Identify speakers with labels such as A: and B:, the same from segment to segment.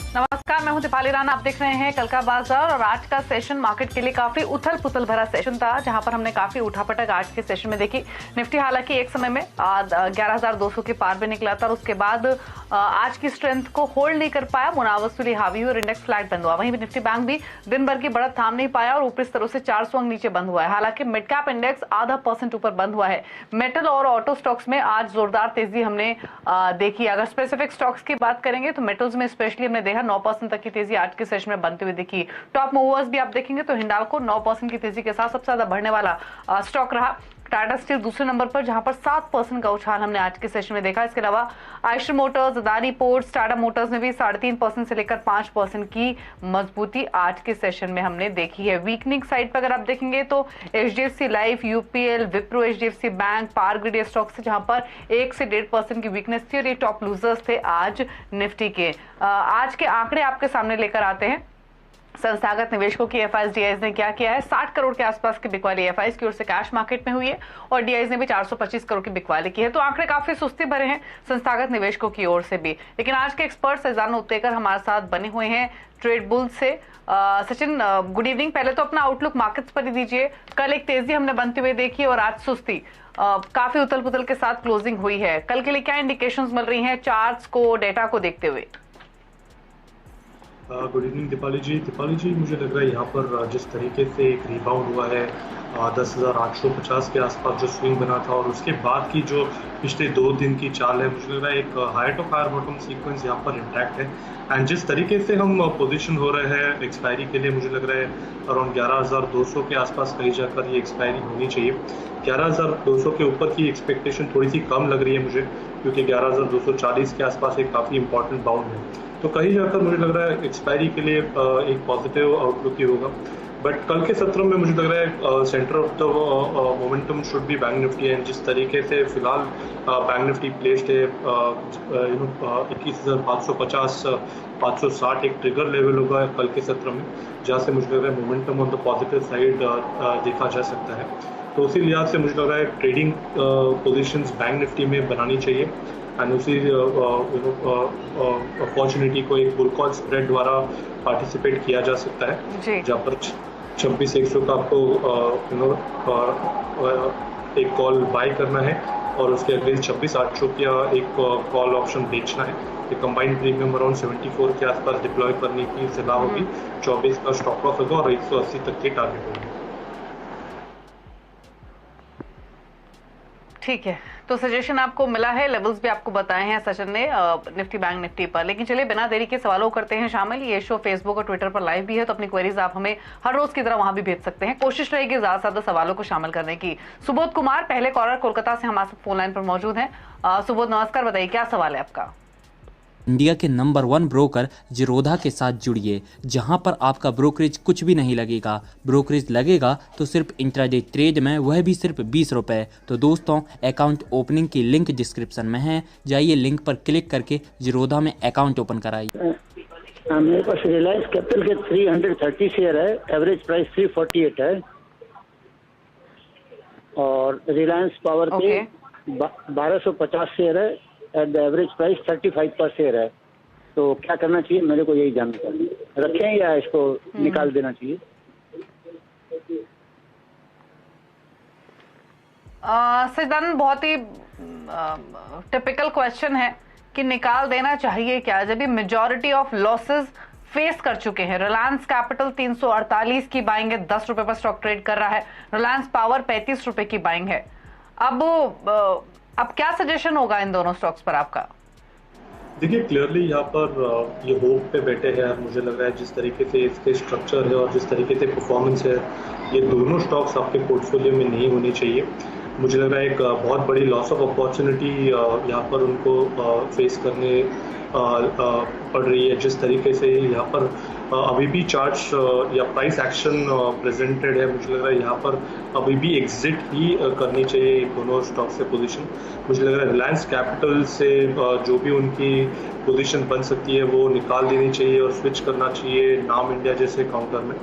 A: नमस्कार, मैं हूं दीपाली राणा। आप देख रहे हैं कल का बाजार और आज का सेशन मार्केट के लिए काफी उथल पुथल भरा सेशन था, जहां पर हमने काफी उठापटक आज के सेशन में देखी। निफ्टी हालांकि एक समय में 11,200 के पार भी निकला था और उसके बाद आज की स्ट्रेंथ को होल्ड नहीं कर पाया, मुनावसुली हावी और इंडेक्स फ्लैट बंद हुआ। वहीं निफ्टी बैंक भी दिन भर की बढ़त थाम नहीं पाया और ऊपरी स्तरों से 400 अंक नीचे बंद हुआ है। हालांकि मिड कैप इंडेक्स 0.5% ऊपर बंद हुआ है। मेटल और ऑटो स्टॉक्स में आज जोरदार तेजी हमने देखी। अगर स्पेसिफिक स्टॉक्स की बात करेंगे तो मेटल्स में स्पेशली हमने देखा 9% तक की तेजी आज के सेशन में बनते हुए दिखी। टॉप मूवर्स भी आप देखेंगे तो हिंडाल्को 9% की तेजी के साथ सबसे ज्यादा बढ़ने वाला स्टॉक रहा। टाटा स्टील दूसरे नंबर पर, जहां पर 7% का उछाल हमने आज के सेशन में देखा। इसके अलावा Eicher Motors, Adani ports, Tata Motors में भी 3.5% से लेकर 5% की मजबूती आज के सेशन में हमने देखी है। वीकनिंग साइड पर अगर आप देखेंगे तो HDFC life, UPL, Wipro, HDFC bank, power grid ये स्टॉक्स थे जहां पर 1 से 1.5% की वीकनेस थी और ये टॉप लूजर्स थे आज निफ्टी के। आज के आंकड़े आपके सामने लेकर आते हैं। संस्थागत निवेशकों की एफआईआईज ने क्या किया है, 60 करोड़ के आसपास की बिकवाली एफआईआईज की ओर से कैश मार्केट में हुई है और डीआईज ने भी 425 करोड़ की बिकवाली की है। तो आंकड़े काफी सुस्ती भरे हैं संस्थागत निवेशकों की ओर से भी। लेकिन आज के एक्सपर्ट सैजान उत्तेकर हमारे साथ बने हुए हैं ट्रेड बुल से। Sachin, good evening. पहले तो अपना आउटलुक मार्केट्स पर ही दीजिए। कल एक तेजी हमने बनती हुई देखी और आज सुस्ती, काफी उथल पुथल के साथ क्लोजिंग हुई है। कल के लिए क्या इंडिकेशंस मिल रही हैं चार्ट्स को, डेटा को देखते हुए?
B: गुड इवनिंग दीपाली जी, मुझे लग रहा है यहाँ पर जिस तरीके से एक रिबाउंड हुआ है 10,850 के आसपास जो स्विंग बना था और उसके बाद की जो पिछले 2 दिन की चाल है, मुझे लग रहा है एक higher to higher bottom sequence यहाँ पर इंटैक्ट है। एंड जिस तरीके से हम पोजीशन हो रहे हैं एक्सपायरी के लिए, मुझे लग रहा है अराउंड 11,200 के आसपास कहीं जाकर ये एक्सपायरी होनी चाहिए। 11,200 के ऊपर की एक्सपेक्टेशन थोड़ी सी कम लग रही है मुझे, क्योंकि 11,240 के आसपास एक काफ़ी इंपॉर्टेंट बाउंड है। तो कहीं जाकर मुझे लग रहा है एक्सपायरी के लिए एक पॉजिटिव आउटलुक ही होगा। बट कल के सत्र में मुझे लग रहा है centre of the momentum should be bank Nifty. And जिस तरीके से फिलहाल बैंक निफ्टी प्लेस्ड है 21,550 560 एक ट्रिगर लेवल होगा कल के सत्र में, जहाँ से मुझे लग रहा है momentum on the positive side देखा जा सकता है। तो उसी लिहाज से मुझे लग रहा है ट्रेडिंग पोजीशंस बैंक निफ्टी में बनानी चाहिए एंड उसी अपॉर्चुनिटी को एक बुल कॉल स्प्रेड द्वारा पार्टिसिपेट किया जा सकता है, जहाँ पर 26,100 का आपको एक कॉल बाय करना है और उसके अगेंस्ट 26,800 का एक कॉल ऑप्शन बेचना है। तो कंबाइंड प्रीमियम अराउंड 74 के आसपास डिप्लॉय करने की सलाह होगी। 24 का स्टॉप लॉस होगा और 180 तक की टारगेट होगी।
A: ठीक है, तो सजेशन आपको मिला है, लेवल्स भी आपको बताए हैं सचिन ने निफ्टी बैंक निफ्टी पर। लेकिन चलिए बिना देरी के सवालों करते हैं शामिल। ये शो फेसबुक और ट्विटर पर लाइव भी है, तो अपनी क्वेरीज आप हमें हर रोज की तरह वहां भी भेज सकते हैं। कोशिश रहेगी ज्यादा से ज्यादा सवालों को शामिल करने की। सुबोध कुमार पहले कॉलर कोलकाता से हमारे फोन लाइन पर मौजूद हैं। सुबोध नमस्कार, बताइए क्या सवाल है आपका?
C: इंडिया के नंबर 1 ब्रोकर जिरोधा के साथ जुड़िए, जहां पर आपका ब्रोकरेज कुछ भी नहीं लगेगा। ब्रोकरेज लगेगा तो सिर्फ इंट्राडे ट्रेड में, वह भी सिर्फ 20 रुपए। तो दोस्तों, अकाउंट ओपनिंग की लिंक डिस्क्रिप्शन में है, जाइए लिंक पर क्लिक करके जिरोधा में अकाउंट ओपन कराइए।
D: मेरे पास रिलायंस कैपिटल के 330 शेयर है, एवरेज प्राइस 348 है, और रिलायंस पावर के 1250 शेयर है, एट द एवरेज प्राइस 35 पर शेयर है। तो क्या करना चाहिए, मेरे को यही जानना चाहिए। रखें या इसको निकाल देना चाहिए?
A: सजदान, बहुत ही टिपिकल क्वेश्चन है कि निकाल देना चाहिए क्या, जब भी मेजॉरिटी ऑफ लॉसेस फेस कर चुके हैं। रिलायंस कैपिटल 348 की बाइंग है, 10 रुपए पर स्टॉक ट्रेड कर रहा है। रिलायंस पावर 35 रुपए की बाइंग है। अब क्या सजेशन होगा इन दोनों स्टॉक्स पर आपका?
B: देखिए, क्लियरली यहाँ पर ये होप पे बैठे हैं। मुझे लग रहा है जिस तरीके से इसके स्ट्रक्चर है और जिस तरीके से परफॉर्मेंस है, ये दोनों स्टॉक्स आपके पोर्टफोलियो में नहीं होनी चाहिए। मुझे लग रहा है एक बहुत बड़ी लॉस ऑफ अपॉर्चुनिटी यहाँ पर उनको फेस करने पड़ रही है। जिस तरीके से यहाँ पर अभी भी चार्ट्स या प्राइस एक्शन प्रेजेंटेड है, मुझे लग रहा है यहाँ पर अभी भी एग्जिट ही करनी चाहिए दोनों स्टॉक से पोजीशन। मुझे लग रहा है रिलायंस कैपिटल से जो भी उनकी पोजीशन बन सकती है वो निकाल देनी चाहिए और स्विच करना चाहिए नाम इंडिया जैसे काउंटर में।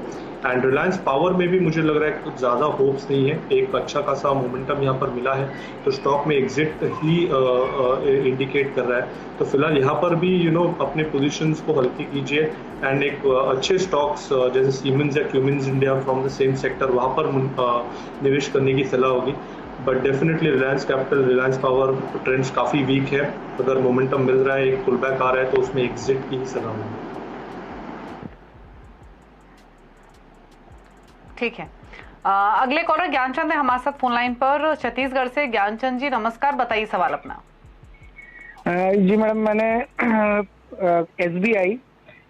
B: एंड रिलायंस पावर में भी मुझे लग रहा है कुछ ज़्यादा होप्स नहीं है, एक अच्छा खासा मोमेंटम यहाँ पर मिला है तो स्टॉक में एग्जिट ही इंडिकेट कर रहा है। तो फिलहाल यहाँ पर भी अपने पोजीशंस को हल्की कीजिए एंड एक अच्छे स्टॉक्स जैसे सीमेंस या Cummins India from the same sector वहाँ पर निवेश करने की सलाह होगी। But definitely Reliance capital, Reliance power trends काफ़ी वीक है, अगर मोमेंटम मिल रहा है, एक पुल बैक आ रहा है तो उसमें एग्जिट की ही सलाह होगी।
A: ठीक है, अगले कॉलर ज्ञानचंद है हमारे साथ फोन लाइन पर छत्तीसगढ़ से। ज्ञानचंद जी नमस्कार, बताइए सवाल अपना।
E: जी मैडम, मैंने SBI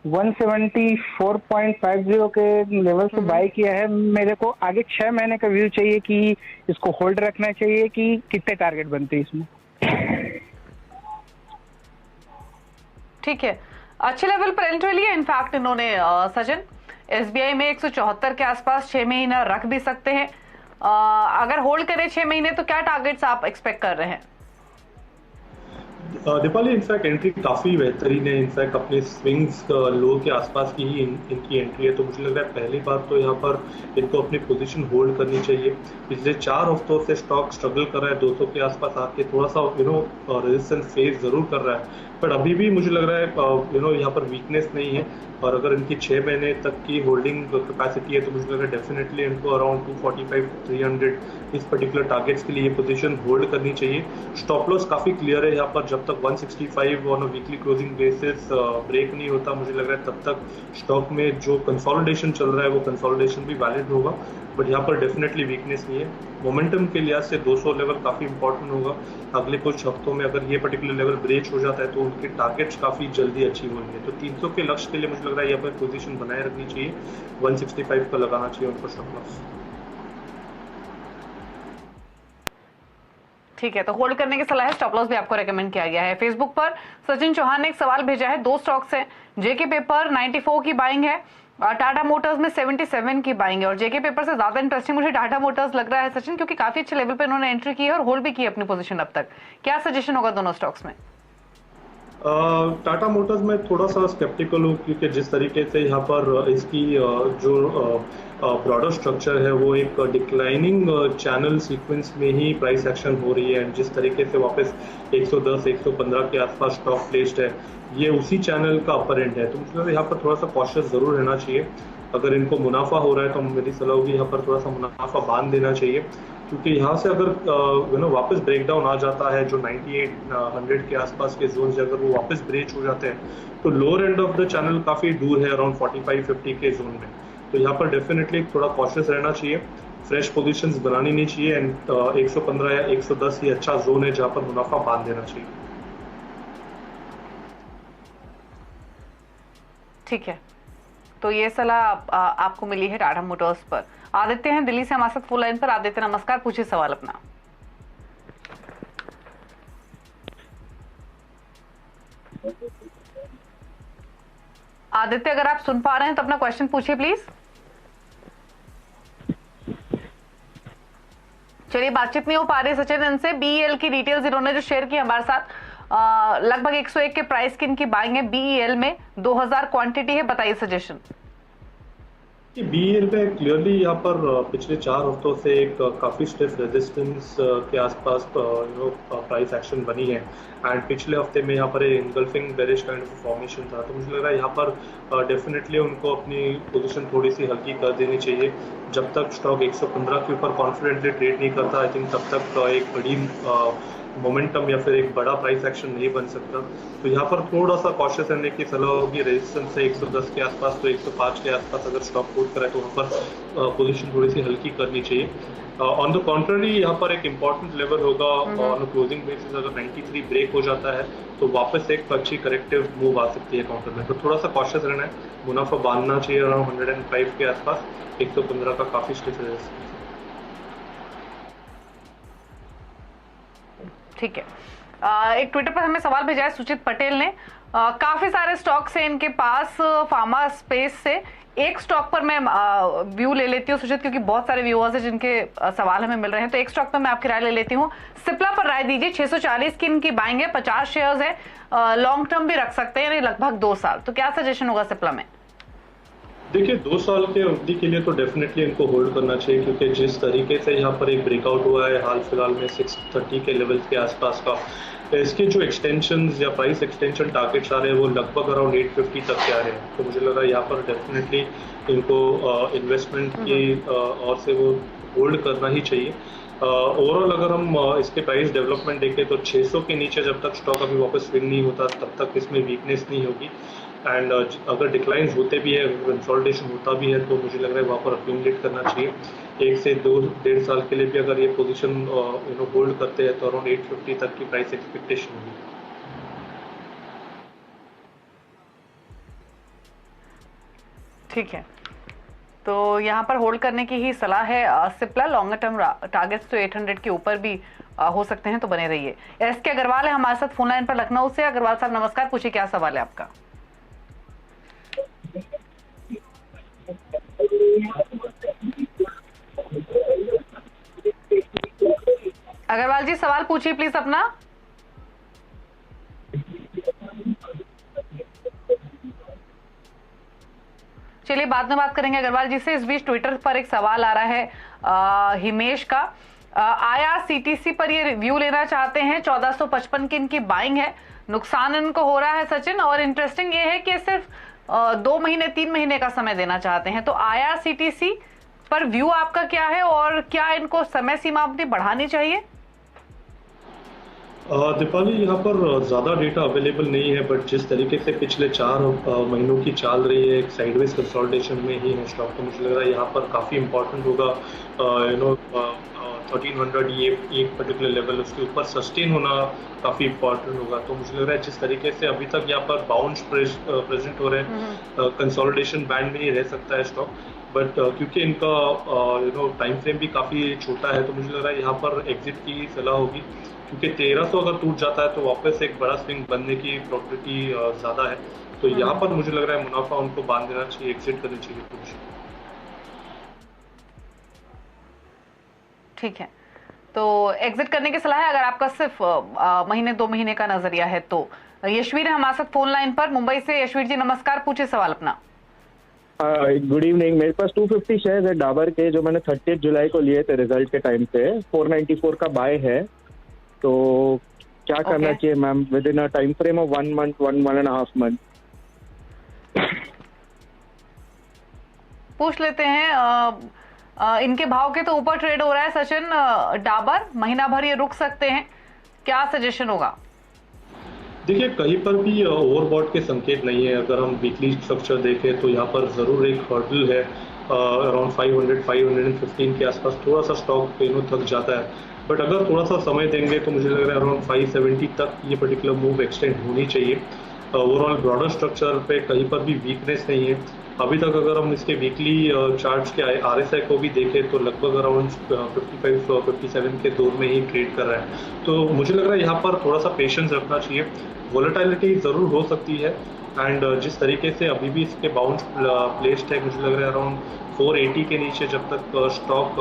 E: 174.50 के लेवल से बाय किया है। मेरे को आगे 6 महीने का व्यू चाहिए कि इसको होल्ड रखना चाहिए कि कितने टारगेट बनते हैं इसमें।
A: ठीक है, अच्छे लेवल पर एंट्री लिया इनफैक्ट इन्होंने सचिन। SBI में 174 के आसपास 6 महीना रख भी सकते हैं। अगर होल्ड करें 6 महीने तो क्या टारगेट्स आप एक्सपेक्ट कर रहे हैं?
B: दीपाली इनफैक्ट एंट्री काफ़ी बेहतरीन है, इनफैक्ट अपने स्विंग्स लो के आसपास की ही इनकी एंट्री है। तो मुझे लग रहा है पहली बात तो यहाँ पर इनको अपनी पोजीशन होल्ड करनी चाहिए। पिछले 4 हफ्तों से स्टॉक स्ट्रगल कर रहा है, 200 के आसपास आके थोड़ा सा रेजिस्टेंस फेस जरूर कर रहा है, बट अभी भी मुझे लग रहा है यहाँ पर वीकनेस नहीं है। और अगर इनकी 6 महीने तक की होल्डिंग कैपेसिटी है तो मुझे लग रहा है डेफिनेटली इनको अराउंड 245 300 इस पर्टिकुलर टारगेट्स के लिए ये पोजीशन होल्ड करनी चाहिए। स्टॉप लॉस काफ़ी क्लियर है यहाँ पर, जब तक 165 on a weekly closing basis break नहीं होता मुझे लग रहा है तब तक स्टॉक में जो कंसोलिडेशन चल रहा है वो कंसोलिडेशन भी वैलिड होगा। बट यहाँ पर डेफिनेटली वीकनेस नहीं है। मोमेंटम के लिहाज से 200 लेवल काफ़ी इंपॉर्टेंट होगा। अगले कुछ हफ्तों में अगर ये पर्टिकुलर लेवल ब्रेच हो जाता है तो उनके टारगेट्स काफ़ी जल्दी अचीव होंगे। तो 300 के लक्ष्य के लिए मुझे लग रहा है यहाँ पर पोजीशन बनाए रखनी चाहिए, 165 का लगाना चाहिए उनको स्टॉप लॉस।
A: ठीक है, तो होल्ड करने की सलाह है, स्टॉप लॉस भी आपको रेकमेंड किया गया है। फेसबुक पर सचिन चौहान ने एक सवाल भेजा है, 2 स्टॉक्स हैं, जेके पेपर 94 की बाइंग है, टाटा मोटर्स में 77 की बाइंग है। और जेके पेपर से ज्यादा इंटरेस्टिंग मुझे टाटा मोटर्स लग रहा है सचिन, क्योंकि काफी अच्छे लेवल पे इन्होंने एंट्री की है और होल्ड भी की अपनी पोजीशन अब तक। क्या सजेशन होगा दोनों स्टॉक्स में?
B: टाटा मोटर्स में थोड़ा सा स्केप्टिकल हूँ, क्योंकि जिस तरीके से यहाँ पर इसकी जो ब्रॉडर स्ट्रक्चर है वो एक डिक्लाइनिंग चैनल सीक्वेंस में ही प्राइस एक्शन हो रही है। एंड जिस तरीके से वापस 110 115 के आसपास स्टॉक प्लेस्ड है, ये उसी चैनल का अपर एंड है। तो मुझे यहाँ पर थोड़ा सा कॉशियस जरूर रहना चाहिए। अगर इनको मुनाफा हो रहा है तो मेरी सलाह होगी यहाँ पर थोड़ा सा मुनाफा बांध देना चाहिए, क्योंकि यहाँ से अगर वापस ब्रेकडाउन आ जाता है जो 98 100 के आसपास के जोन से अगर वो वापस ब्रेच हो जाते हैं तो lower end of the channel काफ़ी दूर है, अराउंड 45 50 के जोन में। तो यहाँ पर डेफिनेटली थोड़ा कॉशियस रहना चाहिए, फ्रेश पोजीशंस बनानी नहीं चाहिए। एंड 115 या 110 ये अच्छा जोन है जहाँ पर मुनाफा बांध देना चाहिए।
A: ठीक है, तो ये सलाह आपको मिली है टाटा मोटर्स पर। आदित्य हैं दिल्ली से हमारे साथ फुल लाइन पर। आदित्य नमस्कार, पूछिए सवाल अपना। आदित्य अगर आप सुन पा रहे हैं तो अपना क्वेश्चन पूछिए प्लीज। चलिए, बातचीत नहीं हो पा रही सचिन इनसे। BEL की डिटेल्स इन्होंने जो शेयर की हमारे साथ, लगभग 101 के प्राइस की इनकी बाइंग है। BEL में 2000 क्वांटिटी है, बताइए सजेशन।
B: BEL में क्लियरली यहाँ पर पिछले 4 हफ्तों से एक काफ़ी स्टिफ रेजिस्टेंस के आसपास प्राइस एक्शन बनी है। एंड पिछले हफ्ते में यहाँ पर engulfing bearish kind of formation था। तो मुझे लग रहा है यहाँ पर डेफिनेटली उनको अपनी पोजीशन थोड़ी सी हल्की कर देनी चाहिए। जब तक स्टॉक 115 के ऊपर कॉन्फिडेंटली ट्रेड नहीं करता, आई थिंक तब तक एक बड़ी मोमेंटम या फिर एक बड़ा प्राइस एक्शन नहीं बन सकता। तो यहाँ पर थोड़ा सा कॉशियस रहने की सलाह होगी। रेजिस्टेंस से 110 के आसपास तो 105 के आसपास अगर स्टॉक होल्ड करे तो वहाँ पर पोजीशन थोड़ी सी हल्की करनी चाहिए। ऑन द कॉन्ट्ररी यहाँ पर एक इम्पॉर्टेंट लेवल होगा ऑन क्लोजिंग बेसिस, अगर 93 ब्रेक हो जाता है तो वापस एक अच्छी करेक्टिव मूव आ सकती है काउंटर में। तो थोड़ा सा कॉशियस रहना है, मुनाफा बांधना चाहिए अराउंड 105 के आसपास। 115 का काफी स्टिफ रेजिस्टेंस।
A: ठीक है, एक ट्विटर पर हमें सवाल भेजा है सुचित पटेल ने। काफी सारे स्टॉक्स हैं इनके पास फार्मा स्पेस से। एक स्टॉक पर मैं व्यू ले लेती हूँ सुचित, क्योंकि बहुत सारे व्यूअर्स हैं जिनके सवाल हमें मिल रहे हैं। तो एक स्टॉक पर मैं आपकी राय ले लेती हूँ। सिप्ला पर राय दीजिए। 640 की इनकी बाइंग है, 50 शेयर्स है, लॉन्ग टर्म भी रख सकते हैं, यानी लगभग 2 साल। तो क्या सजेशन होगा सिप्ला में?
B: देखिए 2 साल के अवधि के लिए तो डेफिनेटली इनको होल्ड करना चाहिए, क्योंकि जिस तरीके से यहाँ पर एक ब्रेकआउट हुआ है हाल फिलहाल में 630 के लेवल्स के आसपास का, इसके जो एक्सटेंशंस या प्राइस एक्सटेंशन टारगेट्स आ रहे हैं वो लगभग अराउंड 850 तक के आ रहे हैं। तो मुझे लग रहा है यहाँ पर डेफिनेटली इनको इन्वेस्टमेंट की और से वो होल्ड करना ही चाहिए। ओवरऑल अगर हम इसके प्राइस डेवलपमेंट देखें तो 600 के नीचे जब तक स्टॉक अभी वापस स्विंग नहीं होता तब तक इसमें वीकनेस नहीं होगी। एंड अगर डिक्लाइंस होते भी है, कंसोलिडेशन होता भी है, तो मुझे लग रहा है वहाँ पर अक्यूमुलेट करना चाहिए। 1 से 2 डेढ़ साल के लिए भी अगर ये पोजीशन होल्ड करते हैं तो अराउंड 850 तक की प्राइस एक्सपेक्टेशन होगी।
A: ठीक है, तो यहाँ पर होल्ड करने की ही सलाह है। सिप्ला लॉन्गर टर्म टारगेट्स तो 800 के ऊपर भी हो सकते हैं, तो बने रहिए। एस के अग्रवाल है हमारे साथ फोन लाइन पर लखनऊ से। अग्रवाल साहब नमस्कार, पूछिए क्या सवाल है आपका। अग्रवाल जी सवाल पूछिए प्लीज अपना। चलिए बाद में बात करेंगे अग्रवाल जी से। इस बीच ट्विटर पर एक सवाल आ रहा है हिमेश का। IRCTC पर ये रिव्यू लेना चाहते हैं। 1455 की इनकी बाइंग है, नुकसान इनको हो रहा है सचिन। और इंटरेस्टिंग ये है कि सिर्फ 2 महीने 3 महीने का समय देना चाहते हैं। तो IRCTC पर व्यू आपका क्या है और क्या इनको समय सीमा अवधि बढ़ानी चाहिए?
B: दीपाली, यहाँ पर ज़्यादा डेटा अवेलेबल नहीं है, बट जिस तरीके से पिछले 4 महीनों की चाल रही है, एक साइडवेज कंसोलिडेशन में ही है स्टॉक, तो मुझे लग रहा है यहाँ पर काफ़ी इंपॉर्टेंट होगा 1300 ये एक पर्टिकुलर लेवल उसके ऊपर सस्टेन होना काफ़ी इंपॉर्टेंट होगा। तो मुझे लग रहा है जिस तरीके से अभी तक यहाँ पर बाउंस प्रेजेंट हो रहे हैं, कंसोलिडेशन बैंड में ही रह सकता है स्टॉक। बट क्योंकि इनका टाइम फ्रेम भी काफ़ी छोटा है, तो मुझे लग रहा है यहाँ पर एग्जिट की सलाह होगी, क्योंकि 1300 अगर टूट जाता है तो वापस एक बड़ा स्विंग बनने की प्रोबेबिलिटी ज़्यादा है। तो यहाँ पर मुझे लग रहा है मुनाफा उनको बांध देना चाहिए, एग्जिट करनी चाहिए कुछ।
A: ठीक है, तो एग्जिट करने की सलाह है अगर आपका सिर्फ महीने 2 महीने का नजरिया है तो। यशवीर है हमारे साथ फोन लाइन पर मुंबई से। यशवीर जी नमस्कार, पूछिए सवाल अपना।
F: Good evening. मेरे पास 250 शेयर है डाबर के, जो मैंने 30 जुलाई को लिए थे रिजल्ट के टाइम पे। 494 का बाय है, तो क्या करना चाहिए ma'am with in a time frame of 1 month 1.5 month?
A: पूछ लेते हैं। इनके भाव के तो ऊपर ट्रेड हो रहा है सचिन। डाबर महीना भर ये रुक सकते हैं, क्या सजेशन होगा?
B: देखिए कहीं पर भी ओवरबॉट के संकेत नहीं है। अगर हम वीकली स्ट्रक्चर देखें तो यहाँ पर ज़रूर एक हर्डल है अराउंड 500-515 के आसपास थोड़ा सा स्टॉक थक जाता है। बट अगर थोड़ा सा समय देंगे तो मुझे लग रहा है अराउंड 570 तक ये पर्टिकुलर मूव एक्सटेंड होनी चाहिए। ओवरऑल ब्रॉडर स्ट्रक्चर पे कहीं पर भी वीकनेस नहीं है अभी तक। अगर हम इसके वीकली चार्ट्स के RSI को भी देखें तो लगभग अराउंड 55-57 के दौर में ही ट्रेड कर रहा है। तो मुझे लग रहा है यहाँ पर थोड़ा सा पेशेंस रखना चाहिए। वोलेटिलिटी ज़रूर हो सकती है, एंड जिस तरीके से अभी भी इसके बाउंस प्लेस्ड है, मुझे लग रहा है अराउंड 480 के नीचे जब तक स्टॉक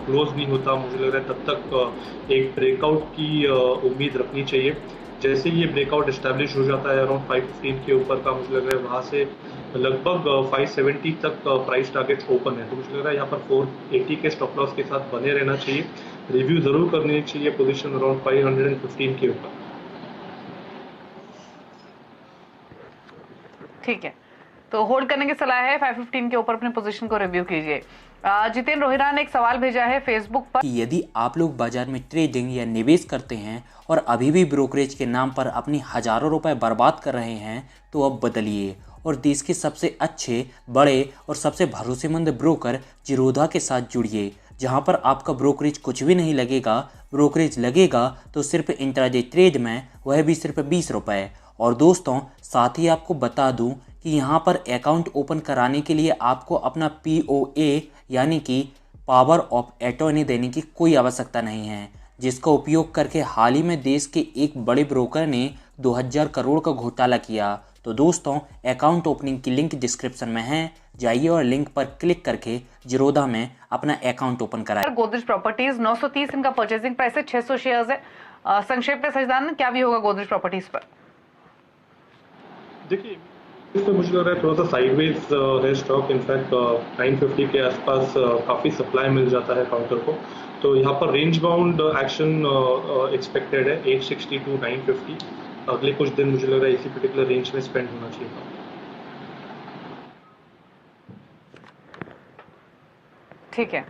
B: क्लोज नहीं होता, मुझे लग रहा है तब तक एक ब्रेकआउट की उम्मीद रखनी चाहिए। जैसे ये ब्रेकआउट एस्टैब्लिश हो जाता है अराउंड 515 के ऊपर का, मुझे लग रहा है वहाँ से लगभग 570 तक प्राइस टारगेट ओपन है। तो मुझे लग रहा है यहाँ पर 480 के स्टॉप लॉस के साथ बने रहना चाहिए। रिव्यू ज़रूर करनी चाहिए पोजीशन अराउंड 515 के ऊपर।
A: ठीक है, तो होल्ड करने की सलाह है। 515 के ऊपर अपने पोजीशन को रिव्यू कीजिए। जितेंद्र रोहिरा ने एक सवाल भेजा है फेसबुक पर
C: कि यदि आप लोग बाजार में ट्रेडिंग या निवेश करते हैं और अभी भी ब्रोकरेज के नाम पर अपनी हजारों रुपए बर्बाद कर रहे हैं तो अब बदलिए और देश के सबसे अच्छे, बड़े और सबसे भरोसेमंद ब्रोकर जिरोधा के साथ जुड़िए, जहां पर आपका ब्रोकरेज कुछ भी नहीं लगेगा। ब्रोकरेज लगेगा तो सिर्फ इंट्राडे ट्रेड में, वह भी सिर्फ 20 रुपये। और दोस्तों साथ ही आपको बता दूं कि यहाँ पर अकाउंट ओपन कराने के लिए आपको अपना POA यानी कि पावर ऑफ अटॉर्नी देने की कोई आवश्यकता नहीं है, जिसका उपयोग करके हाल ही में देश के एक बड़े ब्रोकर ने 2000 करोड़ का घोटाला किया। तो दोस्तों अकाउंट ओपनिंग की लिंक डिस्क्रिप्शन में है, जाइए और लिंक पर क्लिक करके जिरोधा में अपना अकाउंट ओपन कराएं।
A: गोदरेज प्रॉपर्टीज 930 इनका परचेसिंग प्राइस है, 600 शेयर्स है। संक्षेप में सजदान क्या भी होगा गोदरेज प्रॉपर्टीज पर?
B: देखिए पे मुझे लग रहा है थोड़ा सा साइडवेज है स्टॉक। इनफैक्ट 950 के आसपास काफ़ी सप्लाई मिल जाता है काउंटर को, तो यहाँ पर रेंज बाउंड एक्शन एक्सपेक्टेड है 860 टू 950। अगले कुछ दिन मुझे लग रहा है इसी पर्टिकुलर रेंज में स्पेंड होना चाहिए था।
A: ठीक है।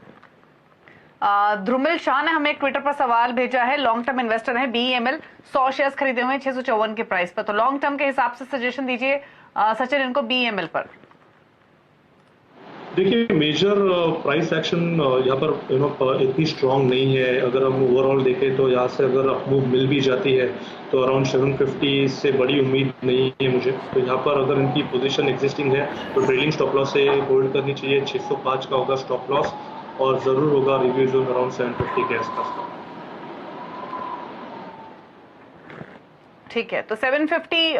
A: ध्रुमिल शाह ने हमें एक ट्विटर पर सवाल भेजा है। लॉन्ग टर्म इन्वेस्टर है, BEML 100 शेयर्स खरीदे हुए हैं 654 के प्राइस पर, तो लॉन्ग टर्म के हिसाब से सजेशन दीजिए सचिन इनको BEML पर।
B: देखिए मेजर प्राइस एक्शन यहाँ पर इतनी स्ट्रांग नहीं है। अगर हम ओवरऑल देखें तो यहाँ से अगर मूव मिल भी जाती है तो अराउंड 750 से बड़ी उम्मीद नहीं है मुझे। तो यहाँ पर अगर इनकी पोजीशन एग्जिस्टिंग है तो ट्रेलिंग स्टॉप लॉस से होल्ड करनी चाहिए। 605 का होगा स्टॉप लॉस और जरूर होगा रिव्यू जोन अराउंड 750 के आसपास का।
A: ठीक है, तो 750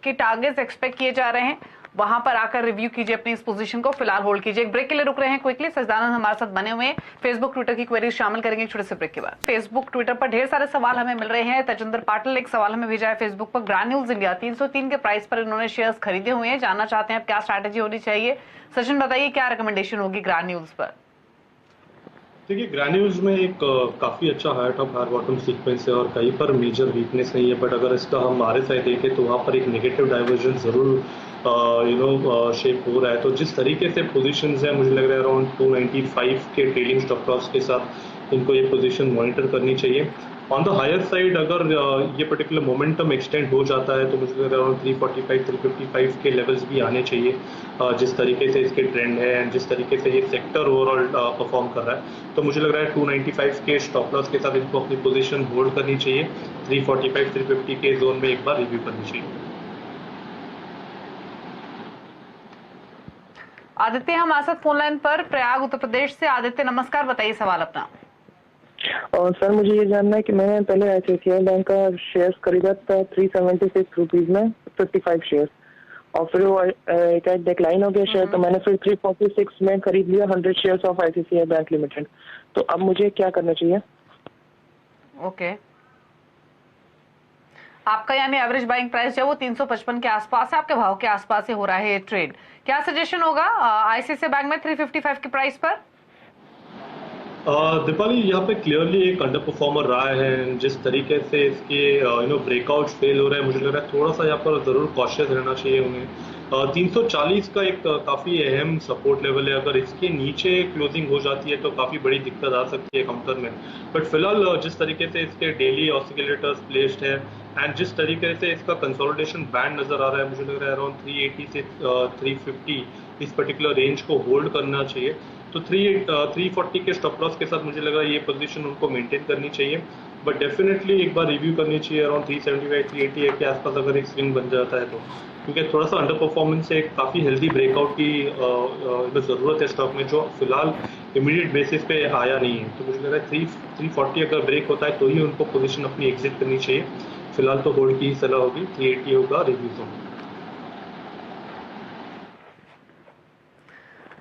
A: के टारगेट्स एक्सपेक्ट किए जा रहे हैं, वहां पर आकर रिव्यू कीजिए अपनी इस पोजीशन को, फिलहाल होल्ड कीजिए। एक ब्रेक के लिए रुक रहे हैं क्विकली। सजदानंद हमारे साथ बने हुए हैं, फेसबुक ट्विटर की क्वेरीज शामिल करेंगे एक छोटे से ब्रेक के बाद। फेसबुक ट्विटर पर ढेर सारे सवाल हमें मिल रहे हैं। तजिंदर पाटिल एक सवाल हमें भेजा है फेसबुक पर। ग्रान्यूल्स इंडिया 303 के प्राइस पर इन्होंने शेयर्स खरीदे हुए हैं, जानना चाहते हैं क्या स्ट्रैटेजी होनी चाहिए। सचिन बताइए क्या रिकमेंडेशन होगी ग्रान्यूल्स पर।
B: देखिए ग्रैन्यूल्स में एक काफ़ी अच्छा higher top higher bottom sequence है और कहीं पर मेजर वीकनेस नहीं है, बट अगर इसका हम RSI देखें तो वहाँ पर एक नेगेटिव डाइवर्जन ज़रूर शेप हो रहा है। तो जिस तरीके से पोजीशंस है मुझे लग रहा है अराउंड 295 के ट्रेलिंग स्टॉप लॉस के साथ इनको ये पोजीशन मॉनिटर करनी चाहिए। ऑन द हायर साइड अगर ये पर्टिकुलर मोमेंटम एक्सटेंड हो जाता है तो मुझे लग रहा है अराउंड 345 355 के लेवल्स भी आने चाहिए। जिस तरीके से इसके ट्रेंड है एंड जिस तरीके से ये सेक्टर ओवरऑल परफॉर्म कर रहा है, तो मुझे लग रहा है 295 के स्टॉप लॉस के साथ इनको अपनी पोजीशन होल्ड करनी चाहिए। 345 350 के जोन में एक बार रिव्यू करनी चाहिए।
A: आदित्य हमारे साथ फोन लाइन पर प्रयाग उत्तर प्रदेश से। आदित्य नमस्कार, बताइए सवाल अपना।
F: और सर मुझे ये जानना है कि मैंने पहले ICICI बैंक का शेयर्स खरीदा था 376 रुपीज में 55 शेयर, और फिर वो एक डिक्लाइन हो गया शेयर, तो मैंने फिर 346 में खरीद लिया 100 shares of ICICI bank limited. तो अब मुझे क्या करना चाहिए?
A: ओके, आपका यानी एवरेज बाइंग प्राइस जो है वो 355 के आसपास है, आपके भाव के आसपास ही हो रहा है ये ट्रेड। क्या सजेशन होगा ICICI बैंक में 355 के प्राइस पर?
B: दीपाली यहाँ पे क्लियरली एक अंडर परफॉर्मर रहा है। जिस तरीके से इसके ब्रेकआउट फेल हो रहे हैं, मुझे लग रहा है थोड़ा सा यहाँ पर जरूर कॉशियस रहना चाहिए उन्हें। 340 का एक काफ़ी अहम सपोर्ट लेवल है, अगर इसके नीचे क्लोजिंग हो जाती है तो काफ़ी बड़ी दिक्कत आ सकती है काउंटर में। बट फिलहाल जिस तरीके से इसके डेली ऑसिलेटर्स प्लेस्ड है एंड जिस तरीके से इसका कंसोलिडेशन बैंड नज़र आ रहा है, मुझे लग रहा है अराउंड 380 से 350 इस पर्टिकुलर रेंज को होल्ड करना चाहिए। तो 340 के स्टॉप लॉस के साथ मुझे लगा ये पोजीशन उनको मेंटेन करनी चाहिए, बट डेफिनेटली एक बार रिव्यू करनी चाहिए अराउंड 375 380 के आसपास अगर एक स्विंग बन जाता है तो, क्योंकि थोड़ा सा अंडर परफॉर्मेंस है, काफ़ी हेल्दी ब्रेकआउट की ज़रूरत है स्टॉक में, जो फिलहाल इमीडिएट बेसिस पे आया नहीं है। तो मुझे लग रहा है 340 अगर ब्रेक होता है तो ही उनको पोजीशन अपनी एग्जिट करनी चाहिए। फिलहाल तो होल्ड की ही सलाह होगी। 380 होगा रिव्यू जोन।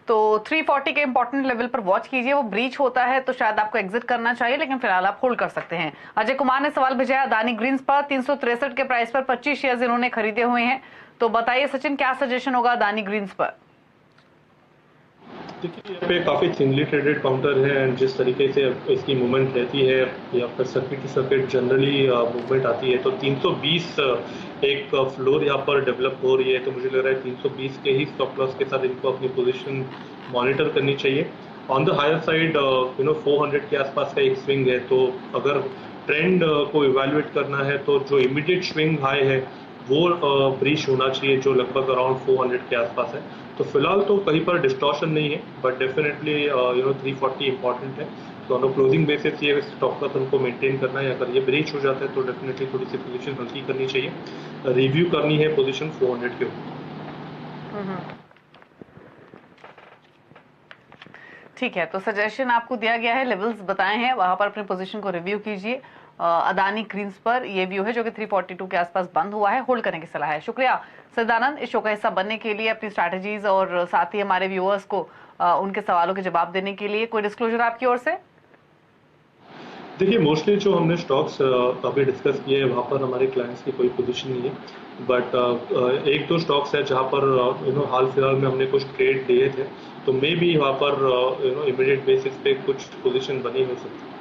A: तो 340 के इंपॉर्टेंट लेवल पर वॉच कीजिए, वो ब्रीच होता है तो शायद आपको एग्जिट करना चाहिए, लेकिन फिलहाल आप होल्ड कर सकते हैं। अजय कुमार ने सवाल भेजा है अदानी ग्रीन्स पर 363 के प्राइस पर 25 शेयर्स इन्होंने खरीदे हुए हैं, तो बताइए सचिन क्या सजेशन होगा अदानी ग्रीन्स पर?
B: देखिए यहाँ पे काफ़ी थिनली ट्रेडेड काउंटर है एंड जिस तरीके से इसकी मूवमेंट रहती है या फिर circuit to circuit generally movement आती है, तो 320 एक फ्लोर यहाँ पर डेवलप हो रही है। तो मुझे लग रहा है 320 के ही स्टॉप लॉस के साथ इनको अपनी पोजीशन मॉनिटर करनी चाहिए। ऑन द हायर साइड 400 के आसपास का एक स्विंग है, तो अगर ट्रेंड को इवेल्युएट करना है तो जो इमीडिएट स्विंग हाई है वो ब्रीच होना चाहिए, जो लगभग अराउंड 400 के आसपास है। तो फिलहाल तो कहीं पर डिस्टॉर्शन नहीं है, बट डेफिनेटली 340 इंपॉर्टेंट है। तो ऑन क्लोजिंग बेसिस ये स्टॉक लॉस उनको मेंटेन करना है। अगर ये ब्रीच हो जाता है तो डेफिनेटली थोड़ी सी पोजीशन हल्की करनी चाहिए, रिव्यू करनी है पोजीशन 400 के ऊपर।
A: ठीक है, तो सजेशन आपको दिया गया है, लेवल्स बताए हैं, वहां पर अपनी पोजीशन को रिव्यू कीजिए। अदानी ग्रीन्स पर ये व्यू है जो कि 342 के आसपास बंद हुआ है, होल्ड करने की सलाह है। शुक्रिया सदानंद इस शो का हिस्सा बनने के लिए, अपनी स्ट्रैटेजीज और साथ ही हमारे व्यूअर्स को उनके सवालों के जवाब देने के लिए। कोई डिस्क्लोजर आपकी ओर से?
B: देखिए मोस्टली जो हमने स्टॉक्स अभी डिस्कस किए हैं वहाँ पर हमारे क्लाइंट्स की कोई पोजीशन नहीं है। बट एक दो स्टॉक्स है जहाँ पर हाल फिलहाल में हमने कुछ ट्रेड लिए थे, तो मे भी वहाँ पर इमीडिएट बेसिस पे कुछ पोजीशन बनी हो सकती है।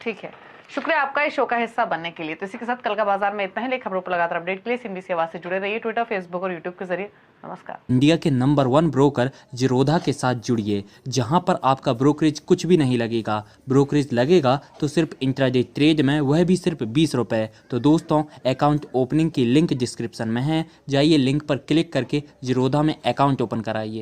A: ठीक है, शुक्रिया आपका इस शो का हिस्सा बनने के लिए। तो इसी के साथ कल का बाजार में इतना ही। लेकिन खबरों पर लगातार अपडेट के लिए सिंबीसी आवाज से जुड़े रहिए, ट्विटर, फेसबुक और यूट्यूब के जरिए। नमस्कार।
C: इंडिया के नंबर 1 ब्रोकर जिरोधा के साथ जुड़िए, जहां पर आपका ब्रोकरेज कुछ भी नहीं लगेगा। ब्रोकरेज लगेगा तो सिर्फ इंट्राडे ट्रेड में, वह भी सिर्फ 20 रुपए। तो दोस्तों, अकाउंट ओपनिंग की लिंक डिस्क्रिप्शन में है, जाइए लिंक पर क्लिक करके जिरोधा में अकाउंट ओपन कराइए।